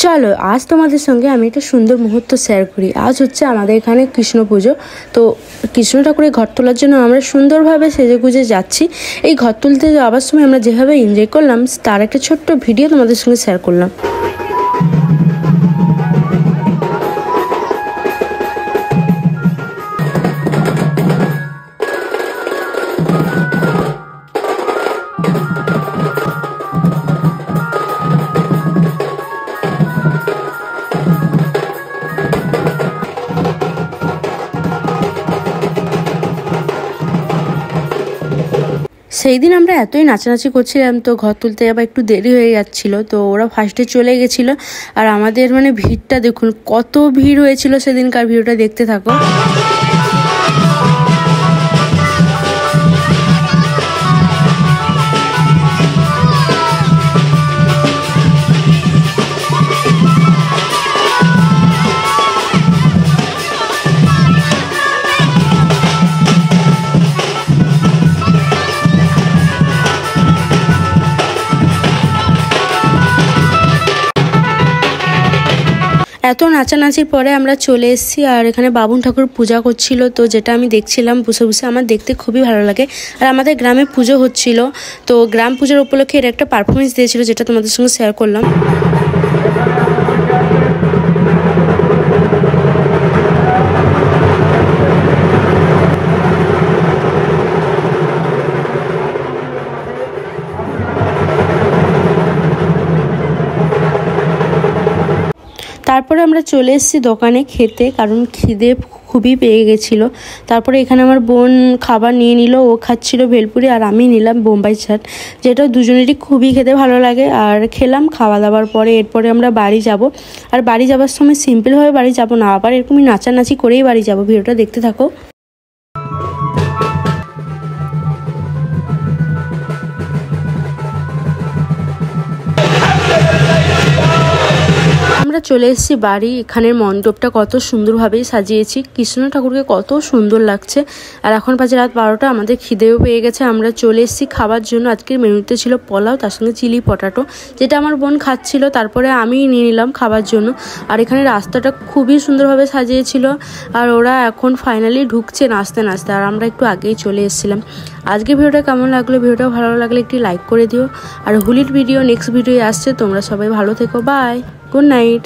চলো আজ তোমাদের সঙ্গে আমি একটা সুন্দর মুহূর্ত শেয়ার করি। আজ হচ্ছে আমাদের এখানে কৃষ্ণ পুজো। তো কৃষ্ণ ঠাকুরের ঘর তোলার জন্য আমরা সুন্দরভাবে সেজেগুজে যাচ্ছি। এই ঘর তুলতে যাওয়ার সময় আমরা যেভাবে এনজয় করলাম তার একটা ছোট্ট ভিডিও তোমাদের সঙ্গে শেয়ার করলাম। সেই দিন আমরা এতই নাচানাচি করছিলাম, তো ঘর তুলতে যাবার একটু দেরি হয়ে যাচ্ছিল। তো ওরা ফার্স্টে চলে গেছিলো, আর আমাদের ভিড়টা দেখুন কত ভিড় হয়েছিল সেদিনকার। ভিডিওটা দেখতে থাকো। এত নাচানাচির পরে আমরা চলে এসেছি, আর এখানে বাবুন ঠাকুর পূজা করছিল। তো যেটা আমি দেখছিলাম বসে বসে, আমার দেখতে খুবই ভালো লাগে। আর আমাদের গ্রামে পুজো হচ্ছিল, তো গ্রাম পুজোর উপলক্ষে এর একটা পারফরমেন্স দিয়েছিল, যেটা তোমাদের সঙ্গে শেয়ার করলাম। তারপরে আমরা চলে এসেছি দোকানে খেতে, কারণ খিদে খুবই পেয়ে গেছিলো। তারপরে এখানে আমার বোন খাবার নিয়ে নিল, ও খাচ্ছিল ভেলপুরি, আর আমি নিলাম বোম্বাই চাট, যেটা দুজনেরই খুবই খেতে ভালো লাগে। আর খেলাম খাওয়া দাওয়ার পরে। এরপরে আমরা বাড়ি যাব, আর বাড়ি যাওয়ার সময় সিম্পলভাবে বাড়ি যাব না, আবার এরকমই নাচানাচি করেই বাড়ি যাব। ভিডিওটা দেখতে থাকো। আমরা চলে এসেছি বাড়ি। এখানের মণ্ডপটা কত সুন্দরভাবেই সাজিয়েছি, কৃষ্ণ ঠাকুরকে কত সুন্দর লাগছে। আর এখন বাজে রাত 12টা, আমাদের খিদেও পেয়ে গেছে। আমরা চলে এসেছি খাবার জন্য। আজকের মেনুতে ছিল পোলাও, তার সঙ্গে চিলি পটাটো, যেটা আমার বোন খাচ্ছিল। তারপরে আমি নিয়ে নিলাম খাবার জন্য। আর এখানে রাস্তাটা খুবই সুন্দরভাবে সাজিয়েছিল, আর ওরা এখন ফাইনালি ঢুকছে নাচতে নাচতে, আর আমরা একটু আগেই চলে এসেছিলাম। আজকে ভিডিওটা কেমন লাগলো? ভিডিওটা ভালো লাগলে একটি লাইক করে দিও। আর হোলির ভিডিও নেক্সট ভিডিও আসছে, তোমরা সবাই ভালো থেকো। Bye, good night.